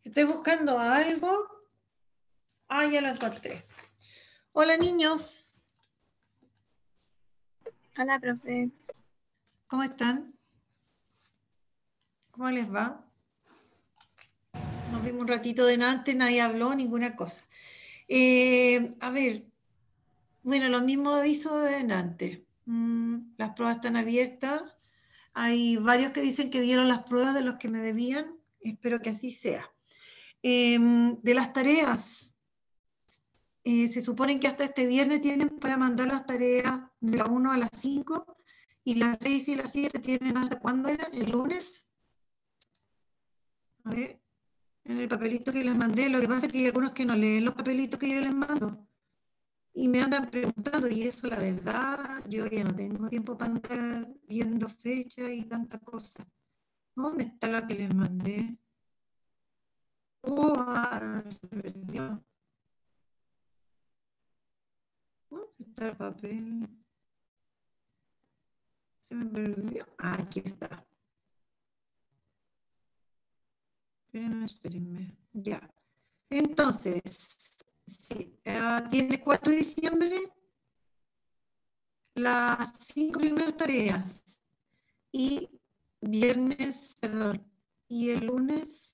Estoy buscando algo. Ah, ya lo encontré. Hola, niños. Hola, profe. ¿Cómo están? ¿Cómo les va? Nos vimos un ratito de antes, nadie habló, ninguna cosa. A ver, bueno, los mismos avisos de antes. Las pruebas están abiertas. Hay varios que dicen que dieron las pruebas de los que me debían. Espero que así sea. De las tareas, se supone que hasta este viernes tienen para mandar las tareas de la 1 a las 5 y las 6 y las 7 tienen hasta cuándo era, el lunes. A ver, en el papelito que les mandé, lo que pasa es que hay algunos que no leen los papelitos que yo les mando y me andan preguntando, y eso la verdad, yo ya no tengo tiempo para andar viendo fechas y tantas cosas. ¿Dónde está lo que les mandé? Se perdió. ¿Dónde está el papel? Se me perdió. Ah, aquí está. Espérenme. Ya. Entonces, sí, tiene 4 de diciembre las 5 primeras tareas y viernes, perdón, y el lunes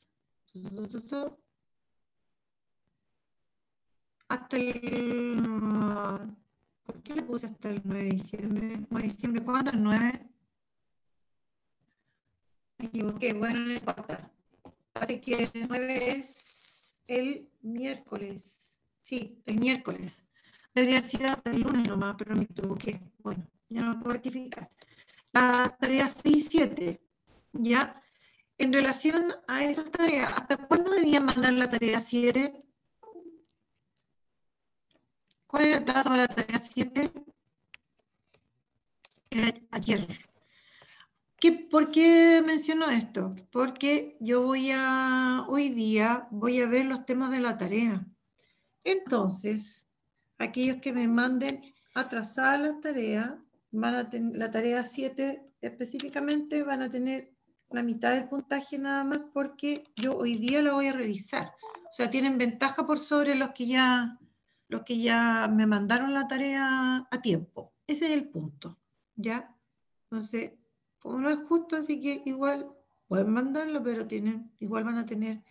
hasta el... ¿Por qué le puse hasta el 9 de diciembre? 9 de diciembre, ¿cuándo? ¿El 9? Me equivoqué, bueno, no importa. Así que el 9 es el miércoles. Sí, el miércoles. Debería haber sido hasta el lunes nomás, pero me equivoqué. Bueno, ya no lo puedo rectificar. La tarea 6 y 7, ¿ya? En relación a esas tareas, ¿hasta cuándo debían mandar la tarea 7? ¿Cuál era el plazo para la tarea 7? Era ayer. ¿Por qué menciono esto? Porque yo hoy día voy a ver los temas de la tarea. Entonces, aquellos que me manden atrasadas las tareas, la tarea 7 específicamente van a tener la mitad del puntaje nada más porque yo hoy día la voy a revisar. O sea, tienen ventaja por sobre los que ya me mandaron la tarea a tiempo. Ese es el punto, ¿ya? Entonces, como no es justo, así que igual pueden mandarlo, pero igual van a tener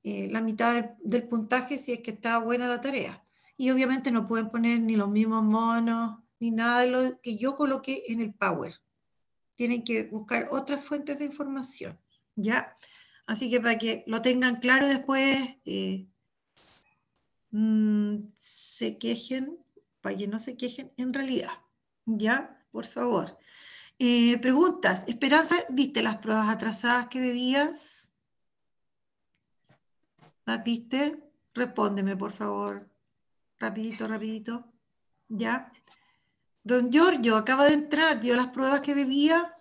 la mitad del puntaje si es que está buena la tarea. Y obviamente no pueden poner ni los mismos monos, ni nada de lo que yo coloqué en el Power. Tienen que buscar otras fuentes de información, ¿ya? Así que para que lo tengan claro después, se quejen, para que no se quejen en realidad, ¿ya? Por favor. Preguntas. Esperanza, ¿diste las pruebas atrasadas que debías? ¿Las diste? Respóndeme, por favor. Rapidito, rapidito. ¿Ya? Don Giorgio acaba de entrar, dio las pruebas que debía.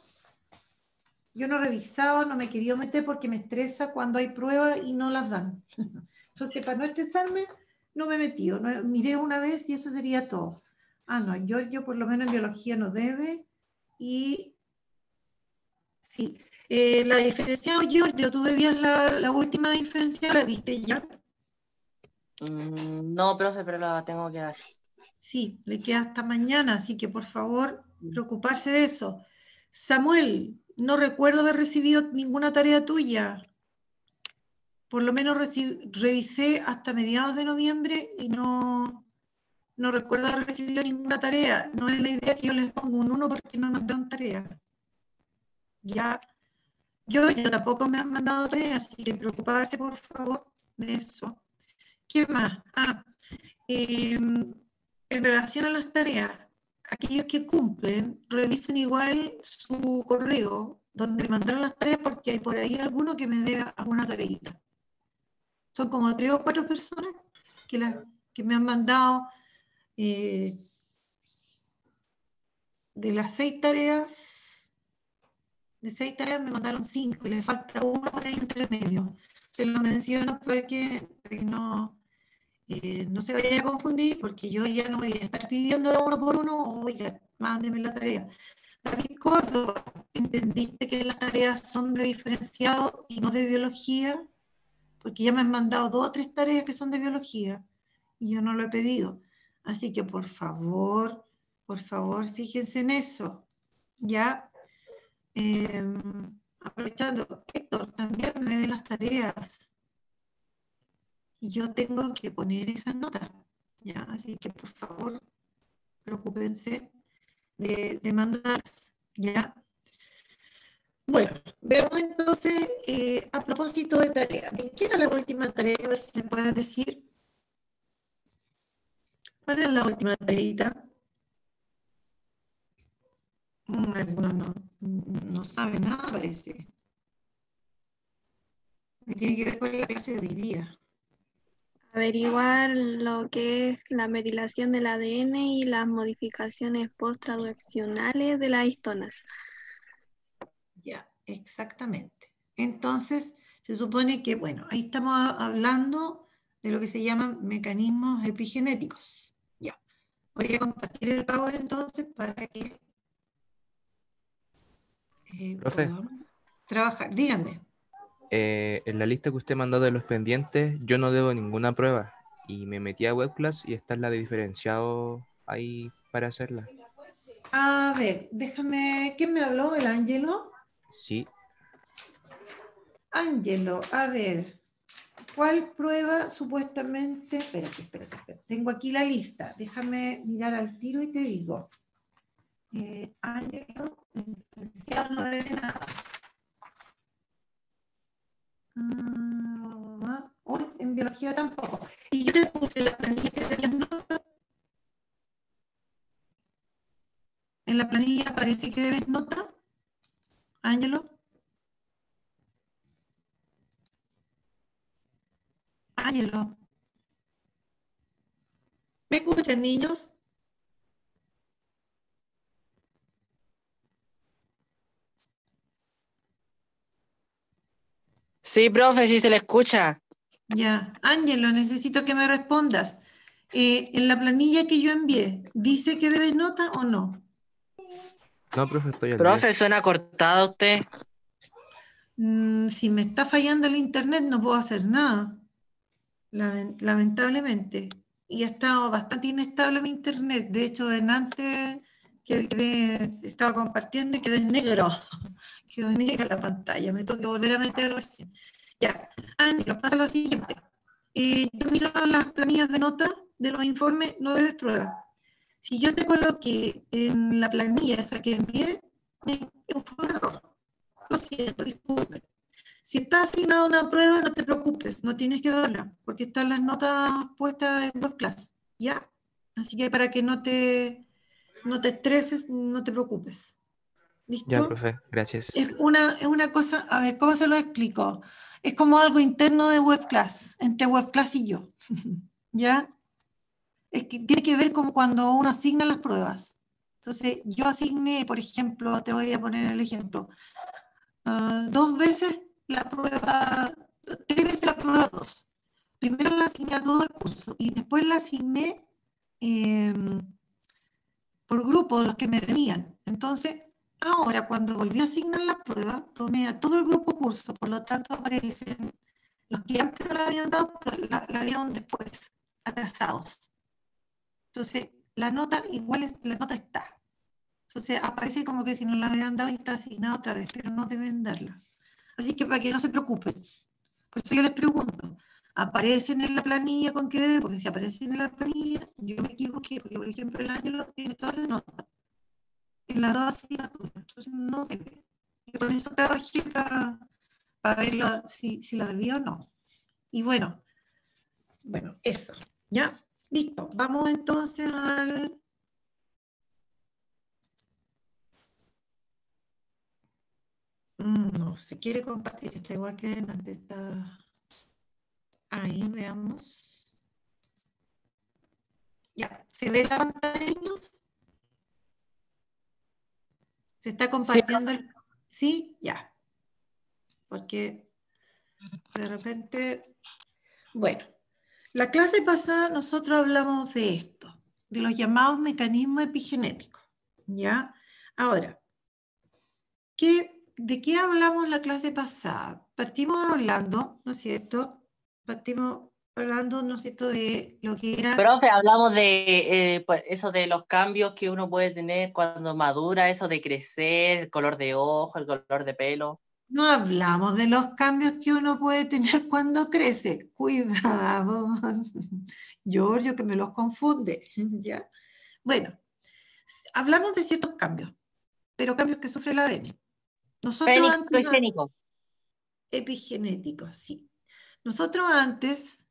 Yo no revisaba, no me quería meter porque me estresa cuando hay pruebas y no las dan. Entonces, para no estresarme, no me metí. No, miré una vez y eso sería todo. Ah, no, Giorgio por lo menos en biología no debe. Y sí, la diferenciada, Giorgio, tú debías la última diferencia, ¿la viste ya? No, profe, pero la tengo que dar. Sí, le queda hasta mañana, así que por favor, preocuparse de eso. Samuel, no recuerdo haber recibido ninguna tarea tuya. Por lo menos revisé hasta mediados de noviembre y no recuerdo haber recibido ninguna tarea. No es la idea que yo les ponga un 1 porque no me mandaron tarea. Ya, yo tampoco me han mandado tarea, así que preocuparse por favor de eso. ¿Qué más? En relación a las tareas, aquellos que cumplen, revisen igual su correo donde mandaron las tareas porque hay por ahí alguno que me dé alguna tareita. Son como 3 o 4 personas que me han mandado de las 6 tareas, de 6 tareas me mandaron 5 y le falta una por ahí entre medio. Se lo menciono para que no se vaya a confundir porque yo ya no voy a estar pidiendo de uno por uno, oiga, mándeme la tarea. David Córdoba, ¿entendiste que las tareas son de diferenciado y no de biología? porque ya me han mandado 2 o 3 tareas que son de biología y yo no lo he pedido. Así que por favor, fíjense en eso. Ya, aprovechando, Héctor, también me ve las tareas y yo tengo que poner esas notas. Ya, así que por favor, preocúpense de mandarlas. Ya. Bueno, veamos entonces, a propósito de tarea, ¿de qué era la última tarea? A ver si me pueden decir. ¿Cuál era la última tareita? Algunos no saben nada, parece. Tiene que ver con la clase de hoy día. Averiguar lo que es la metilación del ADN y las modificaciones post-traduccionales de las histonas. Ya, exactamente. Entonces, se supone que, bueno, ahí estamos hablando de lo que se llaman mecanismos epigenéticos. Ya, voy a compartir el Power entonces para que Profe, podamos trabajar. Díganme. en la lista que usted mandó de los pendientes, yo no debo ninguna prueba y me metí a webclass y está la de diferenciado ahí para hacerla. A ver, déjame, ¿quién me habló? ¿El Ángelo? Sí, Ángelo, a ver, ¿cuál prueba supuestamente? Espérate. Tengo aquí la lista. Déjame mirar al tiro y te digo. Ángelo, el diferencial no debe nada. Hoy en biología tampoco. Y yo te puse la planilla que tenías nota. En la planilla parece que debes nota. Ángelo. Ángelo. ¿Me escuchan, niños? Sí, profe, sí se le escucha. Ya, Ángelo, necesito que me respondas. En la planilla que yo envié, ¿dice que debes nota o no? no, profe, estoy al día. Profe, suena cortado usted. Si me está fallando el internet, no puedo hacer nada, lamentablemente. Y ha estado bastante inestable mi internet. De hecho, antes estaba compartiendo y quedé en negro. Quedó negra la pantalla. Me tengo que volver a meter recién. Ya, Ángelo, pasa lo siguiente. Yo miro las planillas de nota de los informes, no debes prueba. Si yo te coloqué en la planilla esa que envié, fue un error. Lo siento, disculpen. Si está asignada una prueba, no te preocupes, no tienes que darla, porque están las notas puestas en WebClass, ¿ya? Así que para que no te estreses, no te preocupes. Ya, ¿Listo? profe, gracias. Es una cosa, a ver, ¿cómo se lo explico? Es como algo interno de WebClass, entre WebClass y yo, ¿ya? Es que tiene que ver como cuando uno asigna las pruebas. Entonces, yo asigné, por ejemplo, te voy a poner el ejemplo, 2 veces la prueba, 3 veces la prueba 2. Primero la asigné a todo el curso y después la asigné eh, por grupo, los que me venían. Entonces, ahora cuando volví a asignar la prueba, tomé a todo el grupo curso, por lo tanto aparecen los que antes no la habían dado, pero la dieron después, atrasados. Entonces, la nota igual la nota está. Entonces, aparece como que si no la hubieran dado y está asignada otra vez, pero no deben darla. Así que para que no se preocupen. Por eso yo les pregunto, ¿aparecen en la planilla con qué deben? Porque si aparecen en la planilla, yo me equivoqué, porque por ejemplo el año lo tiene todas las notas, en las 2 asignaturas, entonces no debe. Y por eso trabajé para ver si la debía o no. Y bueno, eso, ¿ya? Listo, vamos entonces al... No, se quiere compartir, está igual que antes, está... Ahí, veamos. Ya, ¿se ve la pantalla, niños? ¿Se está Sí, compartiendo el... Sí? Ya. Porque de repente... Bueno, la clase pasada nosotros hablamos de esto, de los llamados mecanismos epigenéticos. ¿Ya? Ahora, ¿de qué hablamos la clase pasada? Partimos hablando, ¿no es cierto?, partimos hablando, ¿no es cierto?, de lo que era... Profe, hablamos de pues, eso de los cambios que uno puede tener cuando madura, eso de crecer, el color de ojo, el color de pelo. No hablamos de los cambios que uno puede tener cuando crece. Cuidado, Giorgio, que me los confunde. ¿Ya? Bueno, hablamos de ciertos cambios, pero cambios que sufre el ADN. Nosotros Fénico y antes, génico. epigenéticos, sí. Nosotros antes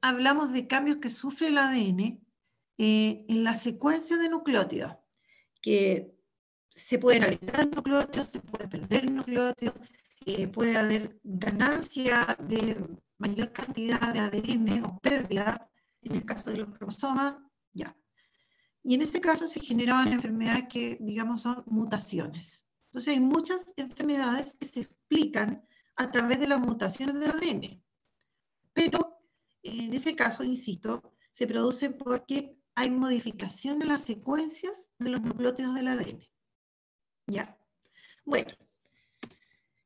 hablamos de cambios que sufre el ADN en la secuencia de nucleótidos, que se pueden agregar nucleótidos, se puede perder nucleótidos, puede haber ganancia de mayor cantidad de ADN o pérdida en el caso de los cromosomas, ya. Y en este caso se generaban enfermedades que, digamos, son mutaciones. Entonces hay muchas enfermedades que se explican a través de las mutaciones del ADN. Pero en ese caso, insisto, se producen porque hay modificación en las secuencias de los nucleótidos del ADN. ¿Ya? Bueno,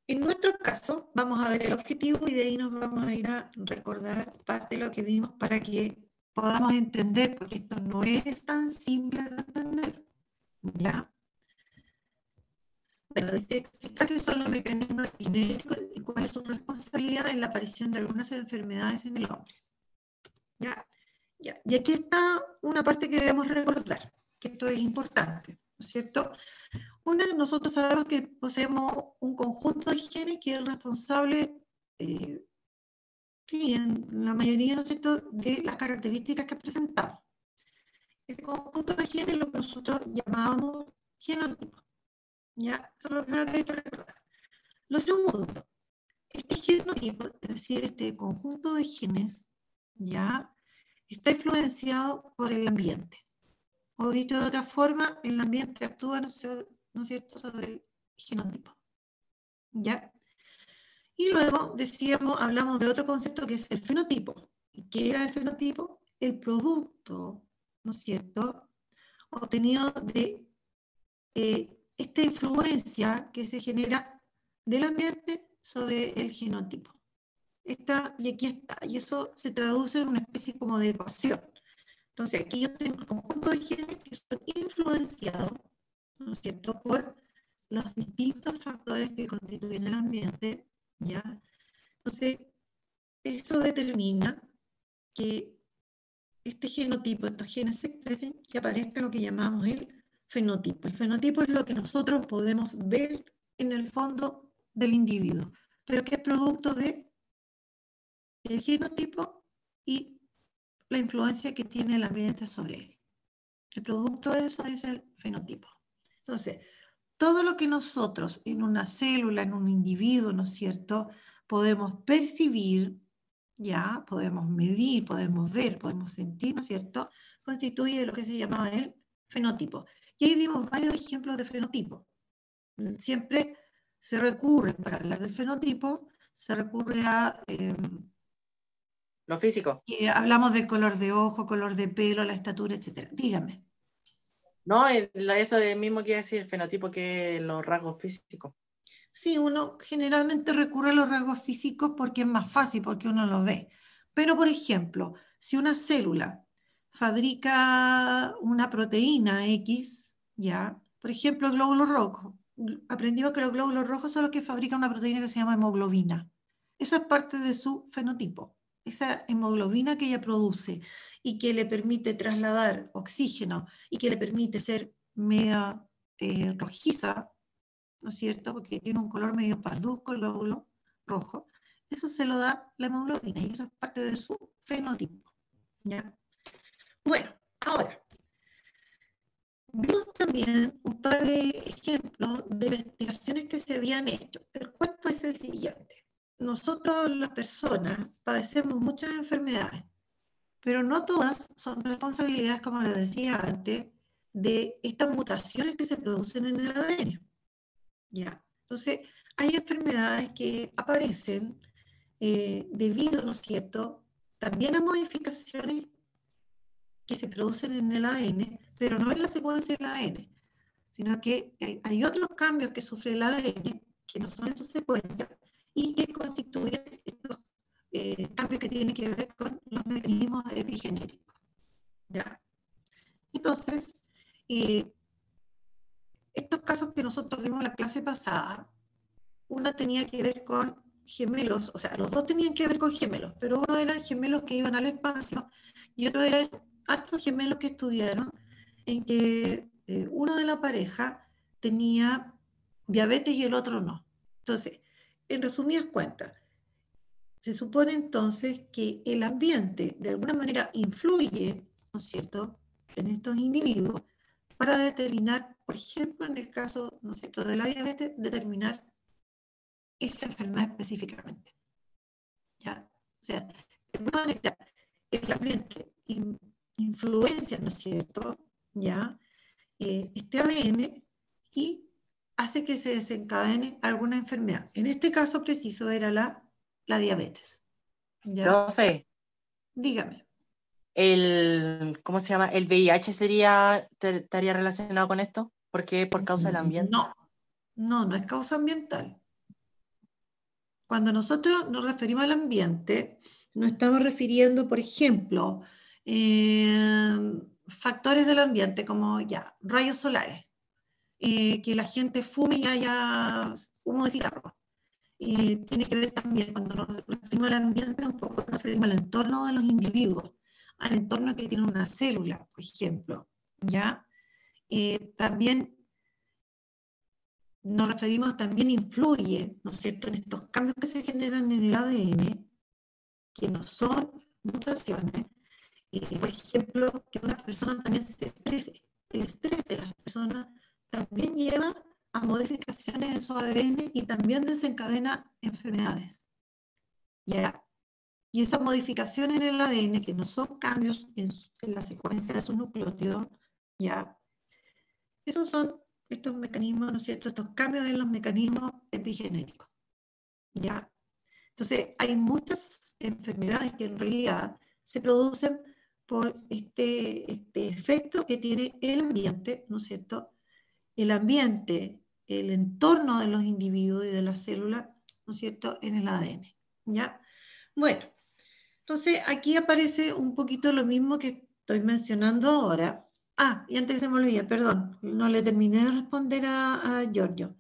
en nuestro caso vamos a ver el objetivo y de ahí nos vamos a ir a recordar parte de lo que vimos para que podamos entender, porque esto no es tan simple de entender. ¿Ya? Bueno, dice explicar qué son los mecanismos genéticos y cuál es su responsabilidad en la aparición de algunas enfermedades en el hombre. ¿Ya? Ya. Y aquí está una parte que debemos recordar, que esto es importante, ¿no es cierto? Nosotros sabemos que poseemos un conjunto de genes que es responsable, sí, en la mayoría, ¿no es cierto?, de las características que presentamos. Ese conjunto de genes es lo que nosotros llamamos genotipo. ¿Ya? Eso es lo primero que hay que recordar. Lo segundo, este genotipo, es decir, este conjunto de genes, ¿ya?, está influenciado por el ambiente. O dicho de otra forma, el ambiente actúa, ¿no es cierto?, sobre el genotipo. ¿Ya? Y luego hablamos de otro concepto que es el fenotipo. ¿Y qué era el fenotipo? El producto, ¿no es cierto?, obtenido de esta influencia que se genera del ambiente sobre el genotipo. Y aquí está, y eso se traduce en una especie como de ecuación. Entonces aquí yo tengo un conjunto de genes que son influenciados, ¿no es cierto?, por los distintos factores que constituyen el ambiente, ¿ya? Entonces, eso determina que este genotipo, estos genes se expresen y aparezca lo que llamamos el fenotipo. El fenotipo es lo que nosotros podemos ver en el fondo del individuo, pero que es producto de el genotipo y la influencia que tiene el ambiente sobre él. El producto de eso es el fenotipo. Entonces, todo lo que nosotros en una célula, en un individuo, ¿no es cierto?, podemos percibir, ya, podemos medir, podemos ver, podemos sentir, ¿no es cierto?, constituye lo que se llamaba el fenotipo. Y ahí dimos varios ejemplos de fenotipo. Siempre se recurre, para hablar del fenotipo, se recurre a... Lo físico. hablamos del color de ojo, color de pelo, la estatura, etc. Dígame. No, eso es mismo que decir el fenotipo, que los rasgos físicos. Sí, uno generalmente recurre a los rasgos físicos porque es más fácil, porque uno los ve. Pero, por ejemplo, si una célula fabrica una proteína X, ¿ya? Por ejemplo, el glóbulo rojo. Aprendimos que los glóbulos rojos son los que fabrican una proteína que se llama hemoglobina. Eso es parte de su fenotipo. Esa hemoglobina que ella produce y que le permite trasladar oxígeno y que le permite ser media rojiza, ¿no es cierto?, porque tiene un color medio parduzco el glóbulo rojo, eso se lo da la hemoglobina y eso es parte de su fenotipo. ¿Ya? Bueno, ahora, vimos también un par de ejemplos de investigaciones que se habían hecho. El cuento es el siguiente. Nosotros, las personas, padecemos muchas enfermedades, pero no todas son responsabilidades, como les decía antes, de estas mutaciones que se producen en el ADN. ¿Ya? Entonces, hay enfermedades que aparecen debido, ¿no es cierto?, también a modificaciones que se producen en el ADN, pero no en la secuencia del ADN, sino que hay otros cambios que sufre el ADN que no son en su secuencia y que constituyen estos cambio que tiene que ver con los mecanismos epigenéticos. ¿Ya? Entonces, estos casos que nosotros vimos en la clase pasada, una tenía que ver con gemelos, o sea, los dos tenían que ver con gemelos, pero uno eran gemelos que iban al espacio y otro eran hartos gemelos que estudiaron en que uno de la pareja tenía diabetes y el otro no. Entonces, en resumidas cuentas, se supone entonces que el ambiente de alguna manera influye, ¿no es cierto?, en estos individuos para determinar, por ejemplo, en el caso, ¿no es cierto?, de la diabetes, determinar esa enfermedad específicamente. ¿Ya? O sea, de alguna manera, el ambiente influencia, ¿no es cierto?, ¿ya?, este ADN y hace que se desencadene alguna enfermedad. En este caso preciso era la diabetes. ¿Ya? Profe, Dígame. ¿cómo se llama? ¿El VIH estaría relacionado con esto? ¿Por qué? ¿Por causa del ambiente? No es causa ambiental. Cuando nosotros nos referimos al ambiente, nos estamos refiriendo, por ejemplo, factores del ambiente como ya, rayos solares, que la gente fume y haya humo de cigarro. Tiene que ver también, cuando nos referimos al ambiente, un poco nos referimos al entorno de los individuos, al entorno que tiene una célula, por ejemplo, ¿ya? También nos referimos, también influye, ¿no es cierto?, en estos cambios que se generan en el ADN, que no son mutaciones, por ejemplo, que una persona también se estrese. El estrés de las personas también lleva a modificaciones en su ADN y también desencadena enfermedades. ¿Ya? Y esas modificaciones en el ADN, que no son cambios en la secuencia de sus nucleótidos, ¿ya? Esos son estos mecanismos, ¿no es cierto?, estos cambios en los mecanismos epigenéticos. ¿Ya? Entonces, hay muchas enfermedades que en realidad se producen por este efecto que tiene el ambiente, ¿no es cierto? El ambiente, el entorno de los individuos y de las células, ¿no es cierto?, en el ADN. ¿Ya? Bueno, entonces aquí aparece un poquito lo mismo que estoy mencionando ahora. Ah, y antes que se me olvide, perdón, no le terminé de responder a Giorgio.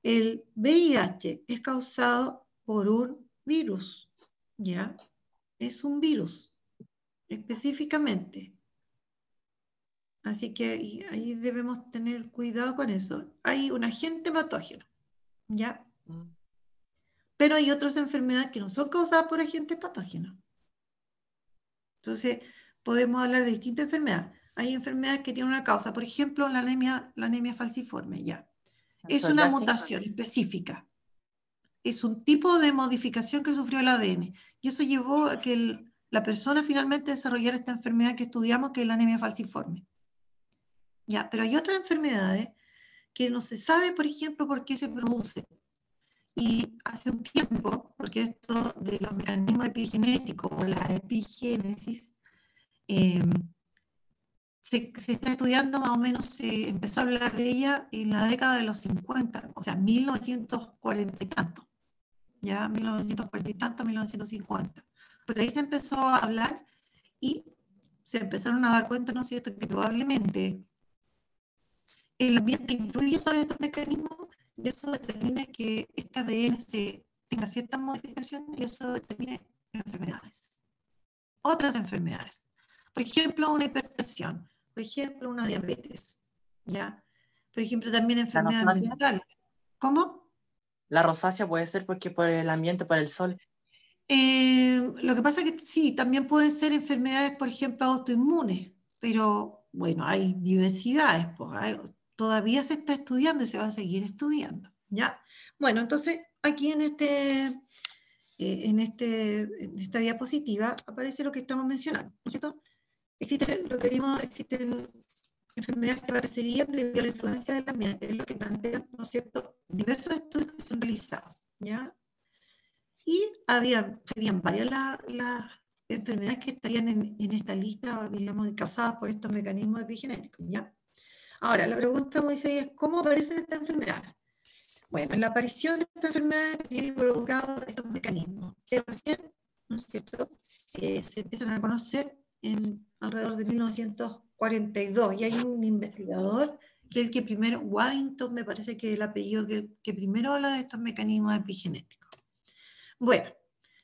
El VIH es causado por un virus, ¿ya? Es un virus, específicamente. Así que ahí debemos tener cuidado con eso. Hay un agente patógeno, ¿ya? Pero hay otras enfermedades que no son causadas por agentes patógenos. Entonces, podemos hablar de distintas enfermedades. Hay enfermedades que tienen una causa, por ejemplo, la anemia falciforme, ¿ya? Es una mutación específica. Es un tipo de modificación que sufrió el ADN. Y eso llevó a que la persona finalmente desarrollara esta enfermedad que estudiamos, que es la anemia falciforme. ¿Ya? Pero hay otras enfermedades que no se sabe, por ejemplo, por qué se producen. Y hace un tiempo, porque esto de los mecanismos epigenéticos o la epigénesis, se está estudiando más o menos, se empezó a hablar de ella en la década de los 50, o sea, 1940 y tanto. Ya 1940 y tanto, 1950. Por ahí se empezó a hablar y se empezaron a dar cuenta, ¿no es cierto?, que probablemente el ambiente influye sobre estos mecanismos y eso determina que este ADN tenga ciertas modificaciones y eso determina enfermedades. Otras enfermedades. Por ejemplo, una hipertensión. Por ejemplo, una diabetes. ¿Ya? Por ejemplo, también enfermedades mentales. ¿Cómo? La rosácea puede ser porque por el ambiente, por el sol. Lo que pasa es que sí, también pueden ser enfermedades, por ejemplo, autoinmunes, pero bueno, hay diversidades, pues, todavía se está estudiando y se va a seguir estudiando, ¿ya? Bueno, entonces aquí en esta diapositiva aparece lo que estamos mencionando, ¿no es cierto? Existen enfermedades que aparecerían debido a la influencia del ambiente, es lo que plantean, ¿no es cierto?, diversos estudios que son realizados, ¿ya? Y serían varias las enfermedades que estarían en esta lista, digamos, causadas por estos mecanismos epigenéticos, ¿ya? Ahora, la pregunta, Moisés, es ¿cómo aparecen estas enfermedades? Bueno, en la aparición de estas enfermedades tienen involucrados estos mecanismos que recién ¿no es cierto?, se empiezan a conocer alrededor de 1942, y hay un investigador que el que primero, Waddington me parece que es el apellido que primero habla de estos mecanismos epigenéticos. Bueno,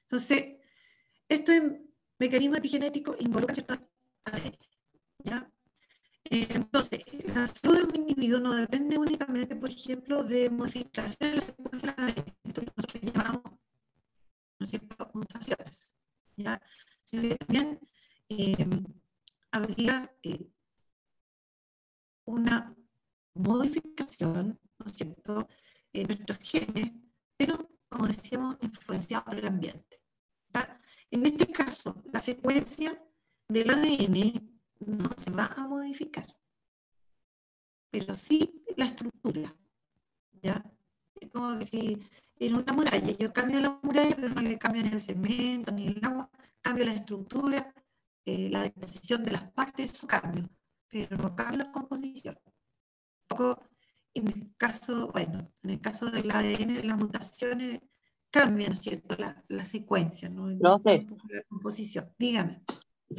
entonces, estos mecanismos epigenéticos involucran ciertos ADN, ¿ya? Entonces, la salud de un individuo no depende únicamente, por ejemplo, de modificaciones en la secuencia del ADN, esto que nosotros llamamos, ¿no es cierto?, mutaciones, ¿ya? Sino que también habría una modificación, ¿no es cierto?, en nuestros genes, pero, como decíamos, influenciados por el ambiente, ¿ya? En este caso, la secuencia del ADN no se va a modificar, pero sí la estructura, ¿ya? Es como que si en una muralla yo cambio la muralla, pero no le cambio ni el cemento ni el agua, cambio la estructura, la disposición de las partes, eso cambio, pero no cambio la composición. En el caso, bueno, en el caso del ADN, de las mutaciones, cambia, ¿no es cierto?, la secuencia, ¿no? Profe, La composición. Dígame.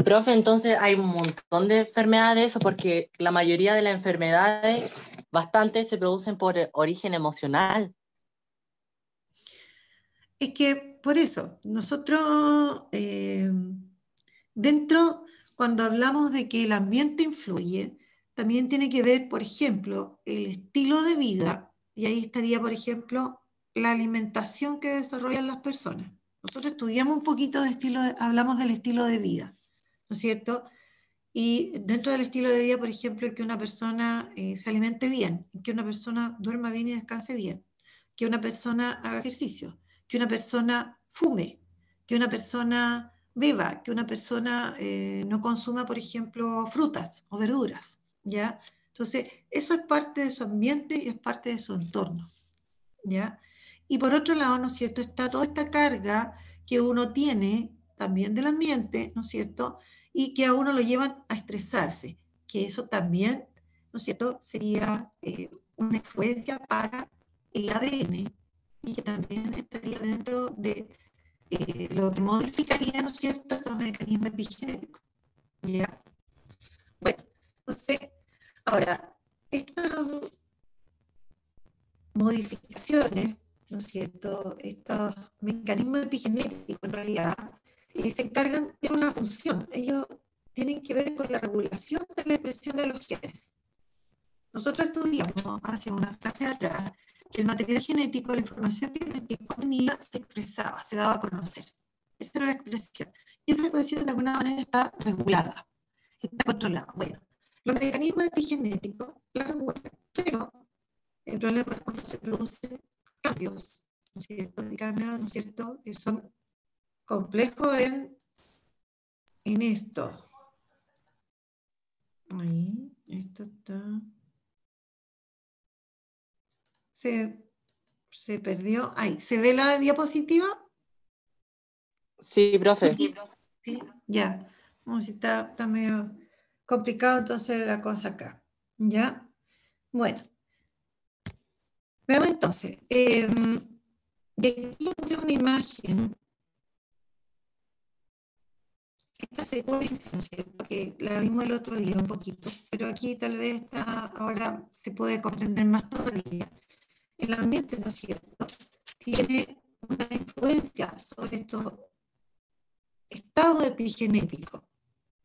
profe, entonces hay un montón de enfermedades de eso, porque la mayoría de las enfermedades, bastante, se producen por origen emocional. Es que por eso, nosotros dentro, cuando hablamos de que el ambiente influye, también tiene que ver, por ejemplo, el estilo de vida, y ahí estaría, por ejemplo, la alimentación que desarrollan las personas. Nosotros estudiamos un poquito de hablamos del estilo de vida, ¿no es cierto? Y dentro del estilo de vida, por ejemplo, que una persona se alimente bien, que una persona duerma bien y descanse bien, que una persona haga ejercicio, que una persona fume, que una persona beba, que una persona no consuma, por ejemplo, frutas o verduras, ¿ya? Entonces, eso es parte de su ambiente y es parte de su entorno, ¿ya? Y por otro lado, ¿no es cierto?, está toda esta carga que uno tiene también del ambiente, ¿no es cierto?, y que a uno lo llevan a estresarse, que eso también, ¿no es cierto?, sería una influencia para el ADN y que también estaría dentro de lo que modificaría, ¿no es cierto?, estos mecanismos epigenéticos, ¿ya? Bueno, entonces, ahora, estas modificaciones, ¿no es cierto?, estos mecanismos epigenéticos en realidad se encargan de una función. Ellos tienen que ver con la regulación de la expresión de los genes. Nosotros estudiamos hace unas clases atrás que el material genético, la información que contenía, se expresaba, se daba a conocer. Esa era la expresión. Y esa expresión de alguna manera está regulada, está controlada. Bueno, los mecanismos epigenéticos la regulan, pero el problema es cuando se producen cambios, ¿no es cierto?, cambios, ¿no es cierto?, que son complejos en esto. Ahí, esto está. Se perdió. Ahí, ¿se ve la diapositiva? Sí, profe. Sí, ya. Si está medio complicado entonces la cosa acá. ¿Ya? Bueno. Veamos entonces. De aquí puse una imagen. Esta secuencia, ¿no es cierto?, que la vimos el otro día un poquito, pero aquí tal vez ahora se puede comprender más todavía. El ambiente, ¿no es cierto?, tiene una influencia sobre estos estados epigenéticos,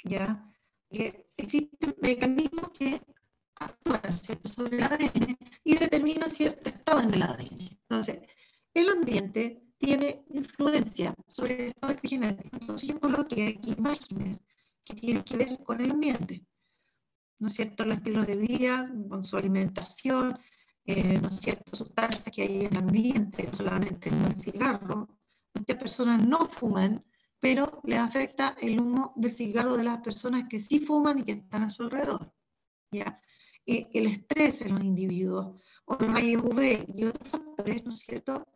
¿ya? Que existen mecanismos que actúan, ¿cierto?, sobre el ADN y determinan cierto estado en el ADN. Entonces, el ambiente tiene influencia sobre el estado epigenético. Entonces, yo coloqué aquí imágenes que tienen que ver con el ambiente, ¿no es cierto?, los estilos de vida, con su alimentación, ¿no es cierto?, sustancias que hay en el ambiente, no solamente el cigarro. Muchas personas no fuman, pero les afecta el humo del cigarro de las personas que sí fuman y que están a su alrededor, ¿ya? El estrés en los individuos, o los rayos UV y otros factores, ¿no es cierto?,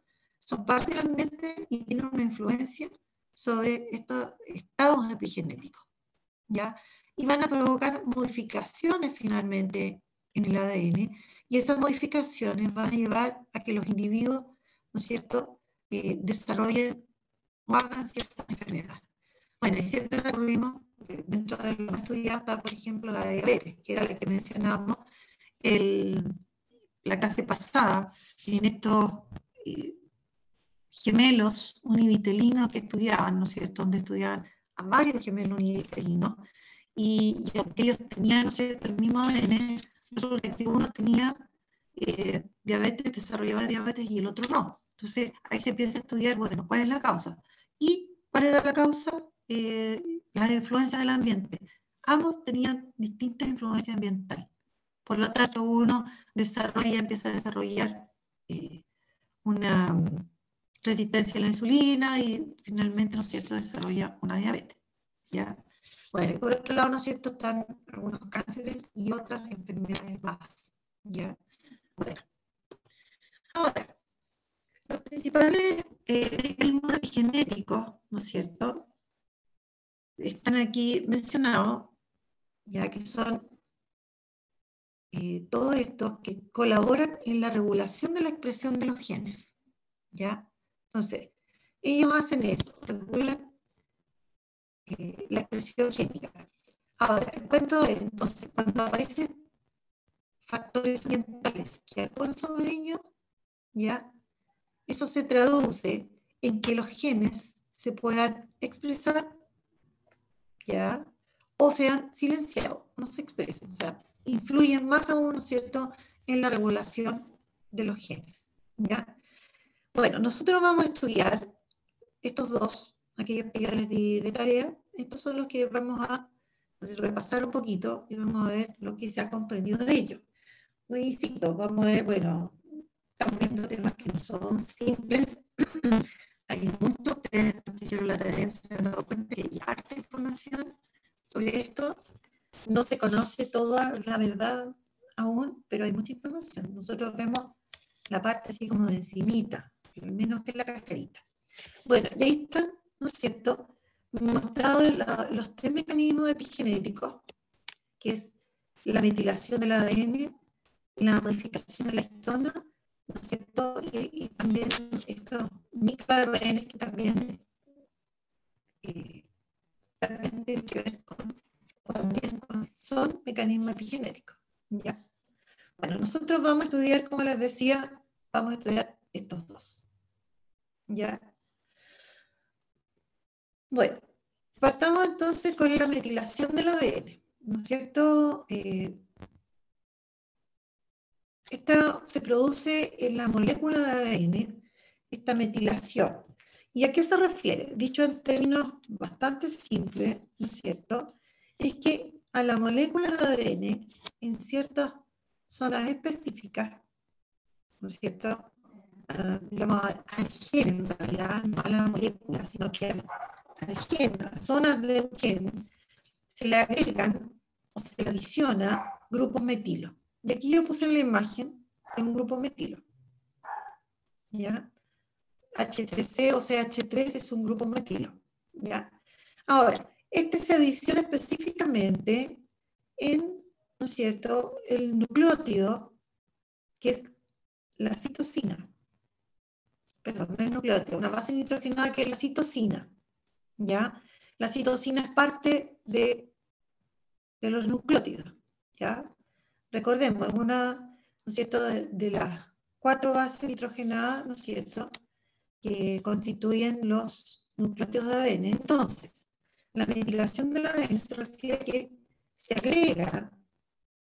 son parte del ambiente y tienen una influencia sobre estos estados epigenéticos, ¿ya? Y van a provocar modificaciones finalmente en el ADN, y esas modificaciones van a llevar a que los individuos, ¿no es cierto?, desarrollen o hagan ciertas enfermedades. Bueno, y siempre recurrimos, dentro de lo estudiado está, por ejemplo, la diabetes, que era la que mencionamos la clase pasada, en estos gemelos univitelinos que estudiaban, ¿no es cierto?, donde estudiaban a varios gemelos univitelinos, y aunque ellos tenían, ¿no es cierto?, el mismo ADN, resulta que uno tenía diabetes, desarrollaba diabetes y el otro no. Entonces ahí se empieza a estudiar, bueno, ¿cuál es la causa? ¿Y cuál era la causa? Las influencias del ambiente. Ambos tenían distintas influencias ambientales. Por lo tanto, uno empieza a desarrollar una resistencia a la insulina y finalmente, ¿no es cierto?, desarrolla una diabetes. ¿Ya? Bueno, y por otro lado, ¿no es cierto?, están algunos cánceres y otras enfermedades bajas. ¿Ya? Bueno. Ahora, los principales mecanismos epigenéticos, ¿no es cierto?, están aquí mencionados, ya que son todos estos que colaboran en la regulación de la expresión de los genes. ¿Ya? Entonces, ellos hacen esto, regulan la expresión génica. Ahora, en cuanto a entonces, cuando aparecen factores ambientales que actúan sobre ellos, ¿ya? Eso se traduce en que los genes se puedan expresar, ¿ya?, o sean silenciados, no se expresen, o sea, influyen más aún, ¿no es cierto?, en la regulación de los genes, ¿ya? Bueno, nosotros vamos a estudiar estos dos, aquellos que ya les di de tarea. Estos son los que vamos a repasar un poquito y vamos a ver lo que se ha comprendido de ellos. Muy insisto, vamos a ver, bueno, estamos viendo temas que no son simples. Hay muchos que hicieron la tarea, se han dado cuenta que hay harta información sobre esto. No se conoce toda la verdad aún, pero hay mucha información. Nosotros vemos la parte así como de encimita, al menos que la cascarita. Bueno, y ahí están, ¿no es cierto?, mostrados los tres mecanismos epigenéticos, que es la metilación del ADN, la modificación de la histona, ¿no es cierto?, y también estos microRNA que también tienen que ver son mecanismos epigenéticos. ¿Ya? Bueno, nosotros vamos a estudiar, como les decía, vamos a estudiar estos dos. ¿Ya? Bueno, partamos entonces con la metilación del ADN, ¿no es cierto? Esta se produce en la molécula de ADN, esta metilación. ¿Y a qué se refiere? Dicho en términos bastante simples, ¿no es cierto?, es que a la molécula de ADN, en ciertas zonas específicas, ¿no es cierto?, digamos al gen en realidad, no a la molécula, sino que al gen, a zonas del gen, se le agregan o se le adiciona grupos metilo. Y aquí yo puse la imagen de un grupo metilo. ¿Ya? H3C o CH3 es un grupo metilo. ¿Ya? Ahora, este se adiciona específicamente en, ¿no es cierto?, el nucleótido, que es la citosina. Perdón, no es nucleótido, una base nitrogenada que es la citosina. ¿Ya? La citosina es parte de los nucleótidos. ¿Ya? Recordemos, una, ¿no es cierto?, de las 4 bases nitrogenadas, ¿no es cierto?, que constituyen los nucleótidos de ADN. Entonces, la metilación del ADN se refiere a que se agrega,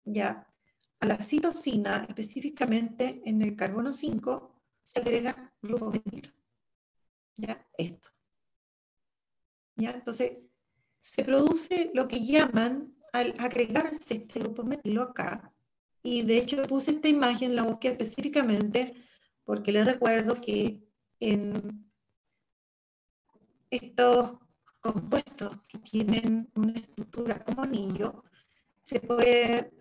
¿ya?, a la citosina, específicamente en el carbono 5, se agrega grupo metilo. ¿Ya? Esto. ¿Ya? Entonces, se produce lo que llaman, al agregarse este grupo metilo acá, y de hecho puse esta imagen, la busqué específicamente porque les recuerdo que en estos compuestos que tienen una estructura como anillo, se puede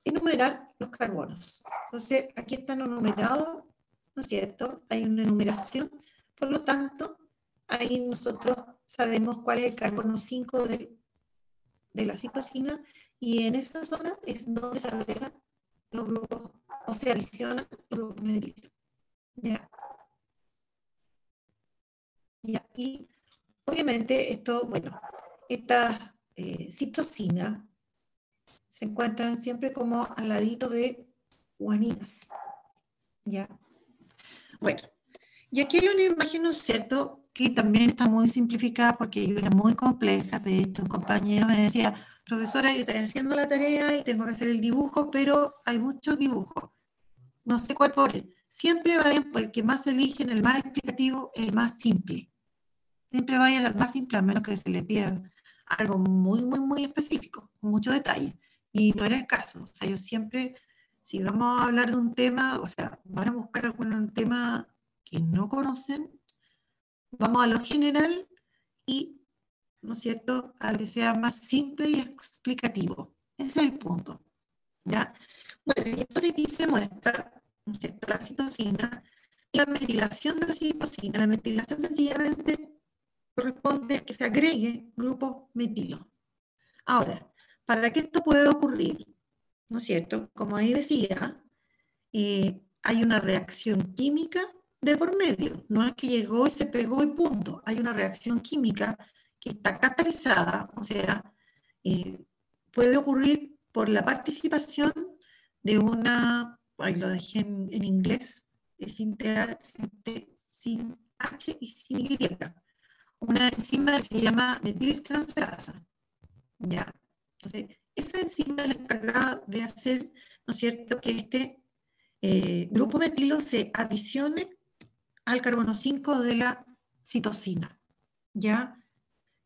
enumerar los carbonos. Entonces, aquí están enumerados, ¿no es cierto? Hay una enumeración, por lo tanto, ahí nosotros sabemos cuál es el carbono 5 de la citosina, y en esa zona es donde se agregan los grupos, o se adicionan los grupos metilo. ¿Ya? ¿ya? Y obviamente esto, bueno, estas citocinas se encuentran siempre como al ladito de guaninas, ¿ya? Bueno, y aquí hay una imagen, ¿no es cierto?, que también está muy simplificada porque hay una muy compleja. De hecho, un compañero me decía, profesora, yo estoy haciendo la tarea y tengo que hacer el dibujo, pero hay muchos dibujos. No sé cuál poner. Siempre vayan por el que más eligen, el más explicativo, el más simple. Siempre vayan al más simple, a menos que se le pida algo muy, muy, muy específico, con mucho detalle. Y no era el caso. O sea, yo siempre, si vamos a hablar de un tema, o sea, van a buscar algún tema que no conocen, vamos a lo general y, ¿no es cierto?, al que sea más simple y explicativo. Ese es el punto, ¿ya? Bueno, y entonces aquí se muestra, ¿no es cierto?, la citosina y la metilación de la citosina. La metilación sencillamente corresponde a que se agregue grupo metilo. Ahora, para que esto pueda ocurrir, ¿no es cierto?, como ahí decía, hay una reacción química de por medio. No es que llegó y se pegó y punto. Hay una reacción química que está catalizada, o sea, puede ocurrir por la participación de una, ahí lo dejé en inglés, sin H y sin Y, una enzima que se llama metiltransferasa, ¿ya? Entonces, esa enzima es la encargada de hacer, ¿no es cierto?, que este grupo metilo se adicione al carbono 5 de la citosina, ¿ya?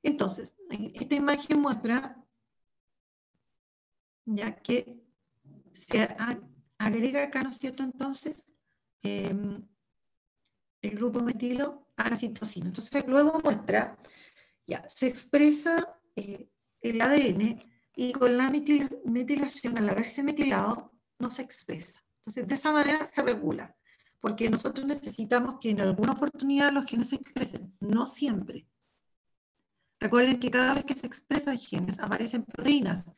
Entonces, esta imagen muestra ya que se agrega acá, ¿no es cierto?, entonces, el grupo metilo a la citosina. Entonces, luego muestra, ya, se expresa el ADN y con la metilación, al haberse metilado, no se expresa. Entonces, de esa manera se regula, porque nosotros necesitamos que en alguna oportunidad los genes se expresen, no siempre. Recuerden que cada vez que se expresan genes aparecen proteínas,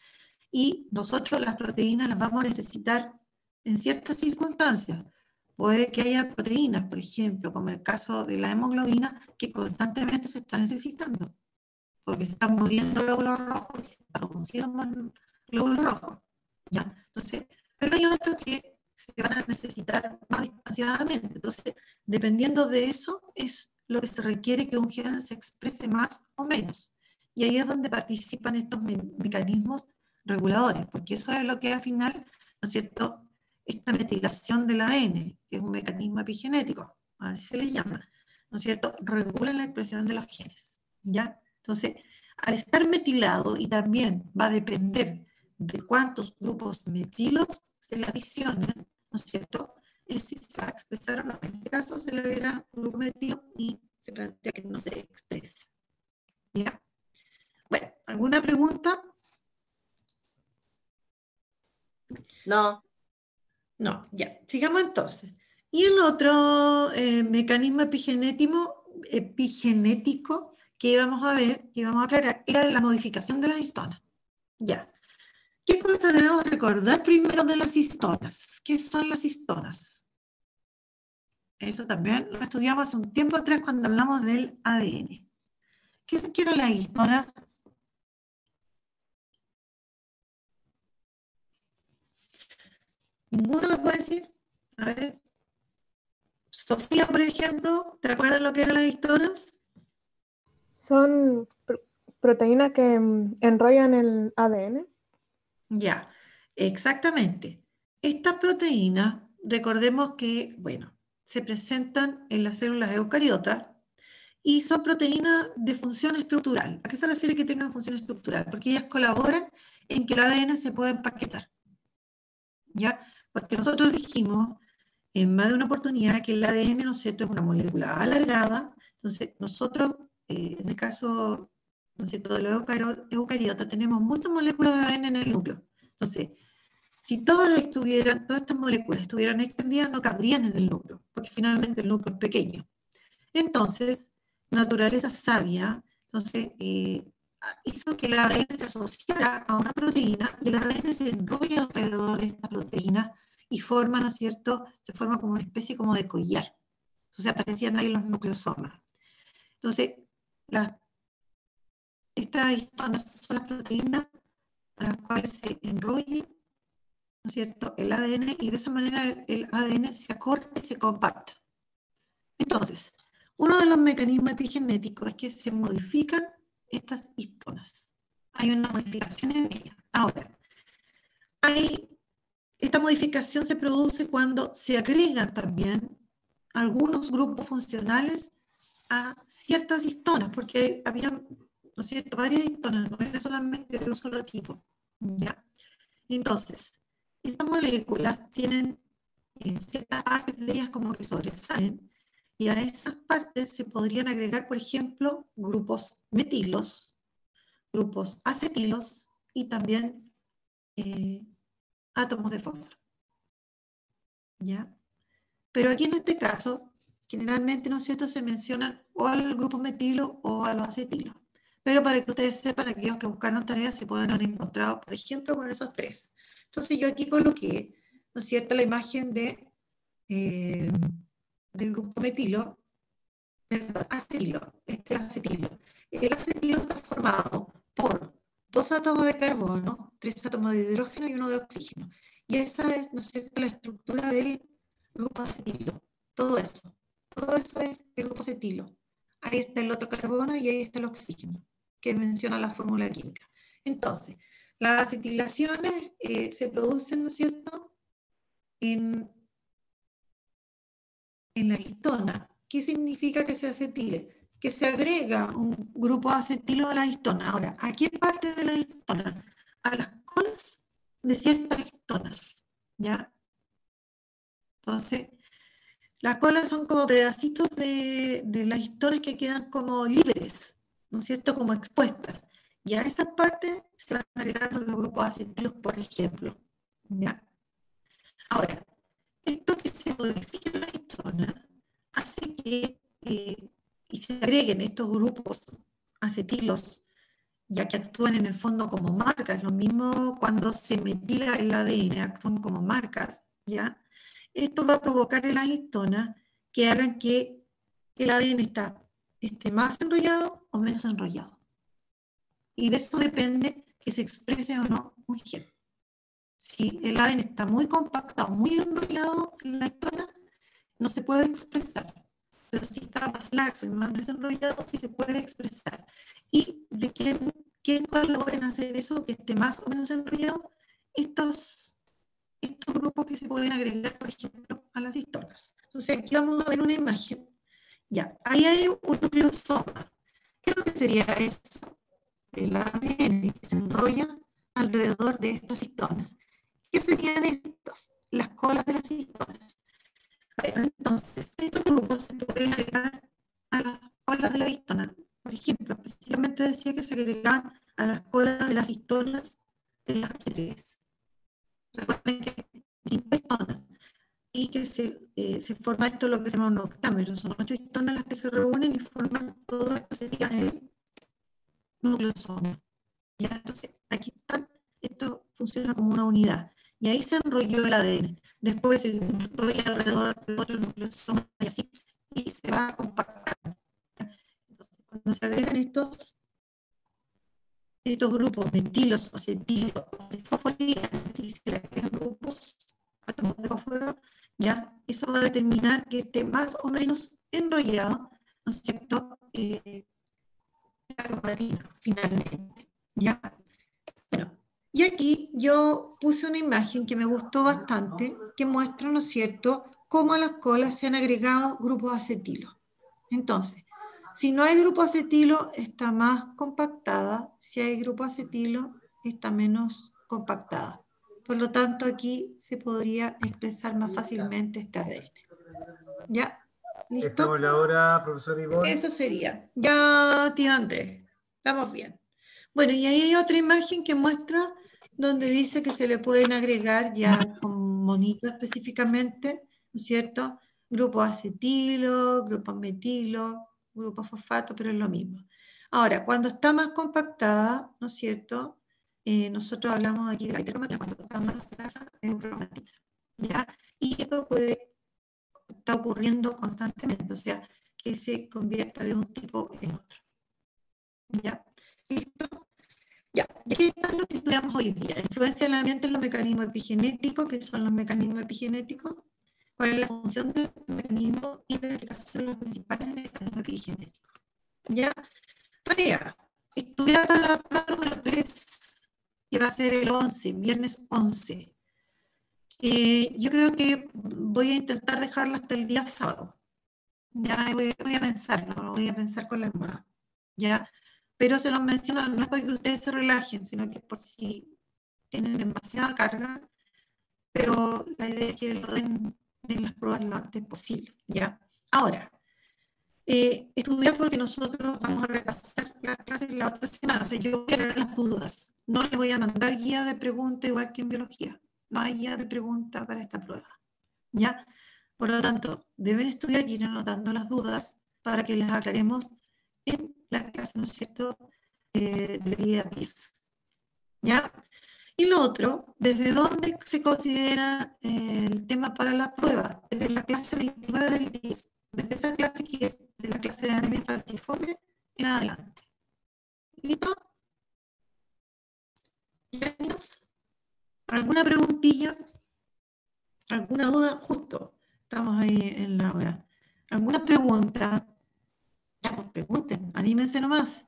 y nosotros las proteínas las vamos a necesitar en ciertas circunstancias. Puede que haya proteínas, por ejemplo, como el caso de la hemoglobina, que constantemente se está necesitando, porque se están muriendo glóbulos rojos y se están produciendo más glóbulos rojos, ¿ya? Entonces, pero hay otros que se van a necesitar más distanciadamente. Entonces, dependiendo de eso, es lo que se requiere que un gen se exprese más o menos. Y ahí es donde participan estos mecanismos reguladores, porque eso es lo que al final, ¿no es cierto?, esta metilación del ADN, que es un mecanismo epigenético, así se le llama, ¿no es cierto?, regula la expresión de los genes, ¿ya? Entonces, al estar metilado, y también va a depender de cuántos grupos metilos se le adicionen, ¿no es cierto?, es si se va a expresar o no. En este caso se le agrega un grupo metilo y se plantea que no se expresa, ¿ya? Bueno, ¿alguna pregunta? No. No, ya, sigamos entonces. Y el otro mecanismo epigenético que íbamos a ver, que íbamos a aclarar, era la modificación de las histonas. Ya. ¿Qué cosa debemos recordar primero de las histonas? ¿Qué son las histonas? Eso también lo estudiamos hace un tiempo atrás cuando hablamos del ADN. ¿Qué eran las histonas? ¿Ninguno me puede decir? A ver. Sofía, por ejemplo, ¿te acuerdas lo que eran las histonas? Son proteínas que enrollan el ADN. Ya, exactamente. Estas proteínas, recordemos que, bueno, se presentan en las células eucariotas y son proteínas de función estructural. ¿A qué se refiere que tengan función estructural? Porque ellas colaboran en que el ADN se pueda empaquetar, ¿ya? Porque nosotros dijimos en más de una oportunidad que el ADN, ¿no es cierto?, es una molécula alargada. Entonces, nosotros, en el caso, ¿no es cierto?, de los eucariotas, tenemos muchas moléculas de ADN en el núcleo. Entonces, si todas estas moléculas estuvieran extendidas, no cabrían en el núcleo, porque finalmente el núcleo es pequeño. Entonces, naturaleza sabia, entonces, hizo que el ADN se asociara a una proteína y el ADN se enrolla alrededor de esta proteína y forma, ¿no es cierto?, se forma como una especie como de collar. Entonces aparecían ahí los nucleosomas. Entonces, estas histonas son las proteínas a las cuales se enrolla, ¿no es cierto?, el ADN, y de esa manera el ADN se acorta y se compacta. Entonces, uno de los mecanismos epigenéticos es que se modifican estas histonas. Hay una modificación en ellas. Ahora, esta modificación se produce cuando se agregan también algunos grupos funcionales a ciertas histonas, porque había, ¿no es cierto?, varias histonas, no era solamente de un solo tipo. ¿Ya? Entonces, estas moléculas tienen ciertas partes de ellas como que sobresalen, y a esas partes se podrían agregar, por ejemplo, grupos metilos, grupos acetilos y también átomos de fósforo. ¿Ya? Pero aquí en este caso, generalmente, ¿no es cierto?, se mencionan o al grupo metilo o a los acetilos. Pero para que ustedes sepan, aquellos que buscaron tareas se pueden haber encontrado, por ejemplo, con esos tres. Entonces yo aquí coloqué, ¿no es cierto?, la imagen del grupo metilo, perdón, acetilo, este es acetilo. El acetilo está formado por 2 átomos de carbono, 3 átomos de hidrógeno y 1 de oxígeno. Y esa es, ¿no es cierto?, la estructura del grupo acetilo. Todo eso es el grupo acetilo. Ahí está el otro carbono y ahí está el oxígeno, que menciona la fórmula química. Entonces, las acetilaciones se producen, ¿no es cierto?, en la histona. ¿Qué significa que se acetile? Que se agrega un grupo acetilo a la histona. Ahora, ¿a qué parte de la histona? A las colas de ciertas histonas, ¿ya? Entonces, las colas son como pedacitos de las histonas que quedan como libres, ¿no es cierto?, como expuestas. Y a esas partes se van agregando los grupos acetilos, por ejemplo, ¿ya? Ahora, esto que se modifica en la histona hace que y se agreguen estos grupos acetilos, ya que actúan en el fondo como marcas. Lo mismo cuando se metila el ADN, actúan como marcas, ¿ya? Esto va a provocar en las histonas que hagan que el ADN esté más enrollado o menos enrollado. Y de eso depende que se exprese o no un gen. Si el ADN está muy compactado, muy enrollado en la histona, no se puede expresar. Pero si está más laxo y más desenrollado, sí se puede expresar. ¿Y de quién colaboran a hacer eso, que esté más o menos enrollado? Estos grupos que se pueden agregar, por ejemplo, a las histonas. Entonces aquí vamos a ver una imagen. Ya, ahí hay un nucleosoma. ¿Qué es lo que sería eso? El ADN que se enrolla alrededor de estas histonas. ¿Qué serían estos? Las colas de las histonas. Bueno, entonces, estos grupos se pueden agregar a las colas de la histona. Por ejemplo, específicamente decía que se agregaban a las colas de las histonas de las H3. Recuerden que hay 5 histonas y que se forma esto lo que se llama un octámero. Son 8 histonas las que se reúnen y forman todo esto, sería el nucleosoma. ¿Ya? Entonces, aquí están, esto funciona como una unidad. Y ahí se enrolló el ADN. Después se enrolla alrededor de otro nucleosoma y así, y se va compactando. Entonces, cuando se agregan estos grupos, metilos, o cetilos, o fosforilanos, si se le agregan grupos, átomos de fósforo, ya eso va a determinar que esté más o menos enrollado, ¿no es cierto?, la cromatina, finalmente. ¿Ya? Bueno, y aquí yo puse una imagen que me gustó bastante, que muestra, ¿no es cierto?, cómo a las colas se han agregado grupos acetilos. Entonces, si no hay grupo acetilo, está más compactada. Si hay grupo acetilo, está menos compactada. Por lo tanto, aquí se podría expresar más fácilmente este ADN. ¿Ya? ¿Listo? Estamos en la hora, profesor Ivonne. Eso sería. Ya, tío Andrés. Estamos bien. Bueno, y ahí hay otra imagen que muestra donde dice que se le pueden agregar ya con monito específicamente, ¿no es cierto?, grupos acetilo, grupos metilo, grupos fosfato, pero es lo mismo. Ahora, cuando está más compactada, ¿no es cierto?, nosotros hablamos aquí de la heteromatina, cuando está más grasa es cromatina, ¿ya? Y esto está ocurriendo constantemente, o sea, que se convierta de un tipo en otro. ¿Ya? ¿Listo? Ya, y aquí está lo que estudiamos hoy día. Influencia del ambiente en los mecanismos epigenéticos. ¿Qué son los mecanismos epigenéticos? ¿Cuál es la función del mecanismo y la explicación de los principales mecanismos epigenéticos? Ya, tarea. Estudiar la prueba número 3, que va a ser el 11, viernes 11. Yo creo que voy a intentar dejarla hasta el día sábado. Ya voy a pensarlo, lo voy a pensar con la almohada. Ya, pero se los menciono no es para que ustedes se relajen, sino que por si tienen demasiada carga, pero la idea es que lo den en las pruebas lo antes posible. Ya, ahora, estudiar porque nosotros vamos a repasar las clases la otra semana. O sea, yo voy a leer las dudas. No les voy a mandar guía de pregunta igual que en biología. No hay guía de pregunta para esta prueba. ¿Ya? Por lo tanto, deben estudiar y ir anotando las dudas para que las aclaremos en la clase, ¿no es cierto?, de día 10. ¿Ya? Y lo otro, ¿desde dónde se considera el tema para la prueba? Desde la clase 29 del 10. Desde esa clase que es de la clase de anemia falciforme en adelante. ¿Listo? ¿Niños? ¿Alguna preguntilla? ¿Alguna duda? Justo. Estamos ahí en la hora. ¿Alguna pregunta? Ya, pues pregunten, anímense nomás.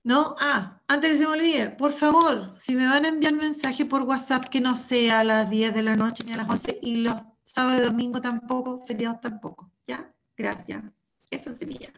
¿No? Ah, antes que se me olvide, por favor, si me van a enviar mensaje por WhatsApp que no sea a las 10 de la noche ni a las 11 y los sábados y domingos tampoco, feriados tampoco. ¿Ya? Gracias. Eso sería.